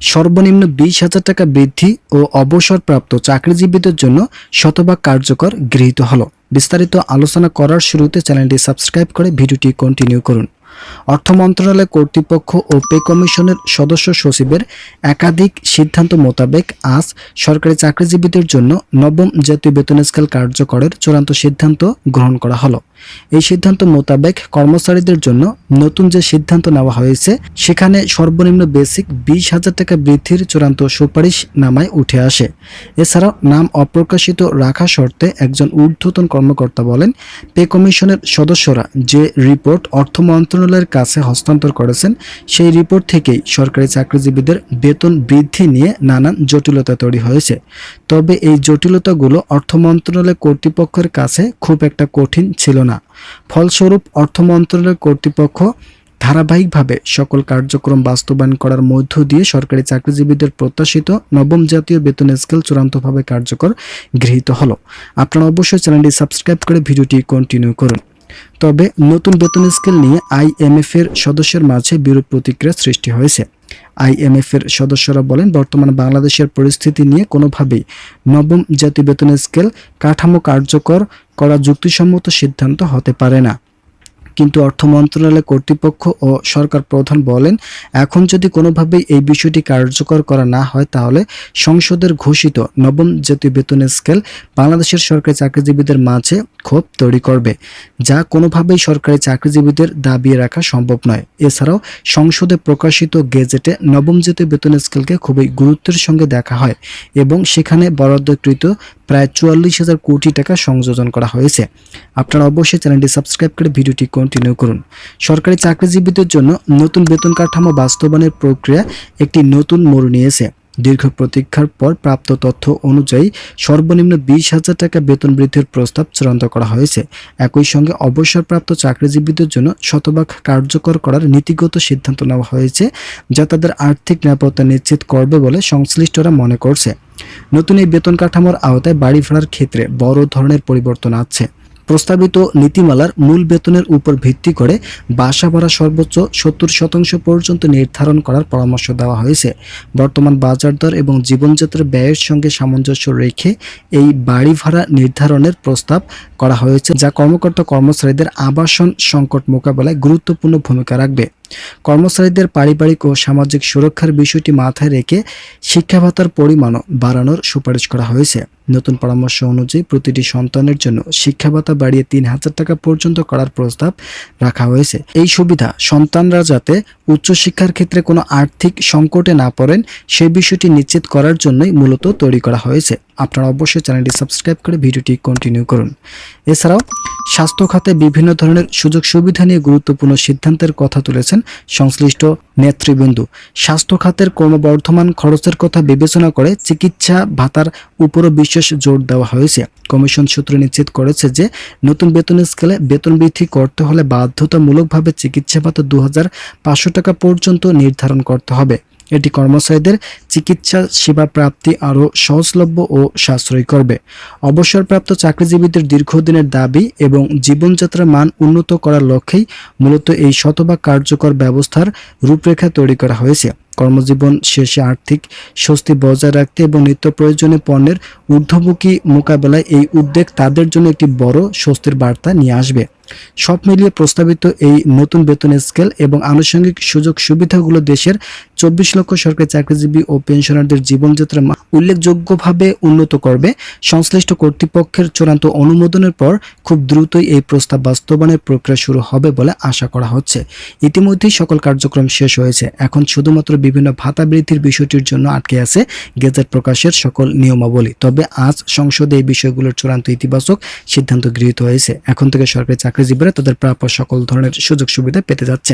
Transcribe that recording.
সর্বনিম্ন 20,000 টাকা বৃদ্ধি ও অবসরপ্রাপ্ত চাকরিজীবীদের জন্য শতভাগ কার্যকর গৃহীত হলো। বিস্তারিত আলোচনা করার শুরুতে চ্যানেলটি সাবস্ক্রাইব করে ভিডিওটি কন্টিনিউ করুন। অর্থ মন্ত্রণালয় কর্তৃপক্ষ ও পে কমিশনের সদস্য সচিবের একাধিক সিদ্ধান্ত মোতাবেক আজ সরকারি চাকরিজীবীদের জন্য নবম জাতীয় বেতন স্কেল কার্যকরের চূড়ান্ত সিদ্ধান্ত গ্রহণ করা হলো। এই সিদ্ধান্ত মোতাবেক কর্মচারীদের জন্য নতুন যে সিদ্ধান্ত নেওয়া হয়েছে সেখানে সর্বনিম্ন বেসিক 20,000 টাকা বৃদ্ধির চূড়ান্ত সুপারিশ নামায় উঠে আসে। এছাড়াও নাম অপ্রকাশিত রাখা শর্তে একজন ঊর্ধ্বতন কর্মকর্তা বলেন, পে কমিশনের সদস্যরা যে রিপোর্ট অর্থ মন্ত্রণালয়ের কাছে হস্তান্তর করেছেন সেই রিপোর্ট থেকেই সরকারি চাকরিজীবীদের বেতন বৃদ্ধি নিয়ে নানান জটিলতা তৈরি হয়েছে। তবে এই জটিলতাগুলো অর্থ মন্ত্রণালয় কর্তৃপক্ষের কাছে খুব একটা কঠিন ছিল না। ফলস্বরূপ অর্থ মন্ত্রণালয় কর্তৃপক্ষ ধারাবাহিকভাবে সকল কার্যক্রম বাস্তবায়ন করার মধ্য দিয়ে সরকারি চাকরিজীবীদের প্রত্যাশিত নবম জাতীয় বেতন স্কেল চূড়ান্তভাবে কার্যকর গৃহীত হলো। আপনারা অবশ্যই চ্যানেলটি সাবস্ক্রাইব করে ভিডিওটি কন্টিনিউ করুন। তবে নতুন বেতন স্কেল নিয়ে আইএমএফ এর সদস্যের মাঝে বিরূপ প্রতিক্রিয়া সৃষ্টি হয়েছে। আইএমএফ এর সদস্যরা বলেন, বর্তমানে বাংলাদেশের পরিস্থিতি নিয়ে কোনোভাবেই নবম জাতীয় বেতন স্কেল কাঠামো কার্যকর করা যুক্তিসম্মত সিদ্ধান্ত হতে পারে না। কিন্তু অর্থ মন্ত্রণালয় কর্তৃপক্ষ ও সরকার প্রধান বলেন, এখন যদি কোনোভাবেই এই বিষয়টি কার্যকর করা না হয় তাহলে সংসদের ঘোষিত নবম জাতীয় বেতন স্কেল বাংলাদেশের সরকারি চাকরিজীবীদের মাঝে ক্ষোভ তৈরি করবে, যা কোনোভাবেই সরকারি চাকরিজীবীদের দাবিয়ে রাখা সম্ভব নয়। এছাড়াও সংসদে প্রকাশিত গেজেটে নবম জাতীয় বেতন স্কেলকে খুবই গুরুত্বের সঙ্গে দেখা হয় এবং সেখানে বরাদ্দকৃত প্রায় 44,000 কোটি টাকা সংযোজন করা হয়েছে। আপনারা অবশ্যই চ্যানেলটি সাবস্ক্রাইব করে ভিডিওটি কন্টিনিউ করুন। সরকারি চাকরিজীবীদের জন্য নতুন বেতন কাঠামো বাস্তবায়নের প্রক্রিয়া একটি নতুন মোড় নিয়েছে। দীর্ঘ প্রতীক্ষার পর প্রাপ্ত তথ্য অনুযায়ী সর্বনিম্ন 20,000 টাকা বেতন বৃদ্ধির প্রস্তাব চূড়ান্ত করা হয়েছে। একই সঙ্গে অবসরপ্রাপ্ত চাকরিজীবীদের জন্য শতভাগ কার্যকর করার নীতিগত সিদ্ধান্ত নেওয়া হয়েছে, যা তাদের আর্থিক নিরাপত্তা নিশ্চিত করবে বলে সংশ্লিষ্টরা মনে করছে। নতুন এই বেতন কাঠামোর আওতায় বাড়ি ভাড়ার ক্ষেত্রে বড় ধরনের পরিবর্তন আছে। প্রস্তাবিত নীতিমালার মূল বেতনের উপর ভিত্তি করে বাসা ভাড়া সর্বোচ্চ 70% পর্যন্ত নির্ধারণ করার পরামর্শ দেওয়া হয়েছে। বর্তমান বাজার দর এবং জীবনযাত্রার ব্যয়ের সঙ্গে সামঞ্জস্য রেখে এই বাড়ি ভাড়া নির্ধারণের প্রস্তাব করা হয়েছে, যা কর্মকর্তা কর্মচারীদের আবাসন সংকট মোকাবেলায় গুরুত্বপূর্ণ ভূমিকা রাখবে। কর্মচারীদের পারিবারিক ও সামাজিক সুরক্ষার বিষয়টি মাথায় রেখে শিক্ষা ভাতার পরিমাণও বাড়ানোর সুপারিশ করা হয়েছে। নতুন পরামর্শ অনুযায়ী প্রতিটি সন্তানের জন্য শিক্ষা ভাতা বাড়িয়ে 3,000 টাকা পর্যন্ত করার প্রস্তাব রাখা হয়েছে। এই সুবিধা সন্তানরা যাতে উচ্চশিক্ষার ক্ষেত্রে কোনো আর্থিক সংকটে না পড়েন সেই বিষয়টি নিশ্চিত করার জন্যই মূলত তৈরি করা হয়েছে। আপনারা অবশ্যই চ্যানেলটি সাবস্ক্রাইব করে ভিডিওটি কন্টিনিউ করুন। এছাড়াও স্বাস্থ্য খাতে বিভিন্ন ধরনের সুযোগ সুবিধা নিয়ে গুরুত্বপূর্ণ সিদ্ধান্তের কথা তুলেছেন সংশ্লিষ্ট নেতৃবৃন্দ। স্বাস্থ্য খাতের ক্রমবর্ধমান খরচের কথা বিবেচনা করে চিকিৎসা ভাতার উপরও বিশেষ জোর দেওয়া হয়েছে। কমিশন সূত্র নিশ্চিত করেছে যে নতুন বেতন স্কেলে বেতন বৃদ্ধি করতে হলে বাধ্যতামূলকভাবে চিকিৎসা ভাতা 2,500 টাকা পর্যন্ত নির্ধারণ করতে হবে। এটি কর্মচারীদের চিকিৎসা সেবা প্রাপ্তি আরও সহজলভ্য ও সাশ্রয়ী করবে। অবসরপ্রাপ্ত চাকরিজীবীদের দীর্ঘদিনের দাবি এবং জীবনযাত্রার মান উন্নত করার লক্ষ্যেই মূলত এই শতভাগ কার্যকর ব্যবস্থার রূপরেখা তৈরি করা হয়েছে। কর্মজীবন শেষে আর্থিক স্বস্তি বজায় রাখতে এবং নিত্য প্রয়োজনীয় পণ্যের ঊর্ধ্বমুখী মোকাবেলায় এই উদ্যোগ তাদের জন্য একটি বড় স্বস্তির বার্তা নিয়ে আসবে। সব মিলিয়ে প্রস্তাবিত এই নতুন বেতন স্কেল এবং আনুষঙ্গিক সুযোগ সুবিধাগুলো দেশের 24 লক্ষ সরকারি চাকরিজীবী ও পেনশনারদের জীবনযাত্রা উল্লেখযোগ্যভাবে উন্নত করবে। সংশ্লিষ্ট কর্তৃপক্ষের চূড়ান্ত অনুমোদনের পর খুব দ্রুতই এই প্রস্তাব বাস্তবায়নের প্রক্রিয়া শুরু হবে বলে আশা করা হচ্ছে। ইতিমধ্যেই সকল কার্যক্রম শেষ হয়েছে। এখন শুধুমাত্র বিভিন্ন ভাতা বৃদ্ধির বিষয়টির জন্য আটকে আছে গেজেট প্রকাশের সকল নিয়মাবলী। তবে আজ সংসদে এই বিষয়গুলোর চূড়ান্ত ইতিবাচক সিদ্ধান্ত গৃহীত হয়েছে। এখন থেকে সরকারি চাকরিজীবীরা তাদের প্রাপ্য সকল ধরনের সুযোগ সুবিধা পেতে যাচ্ছেন।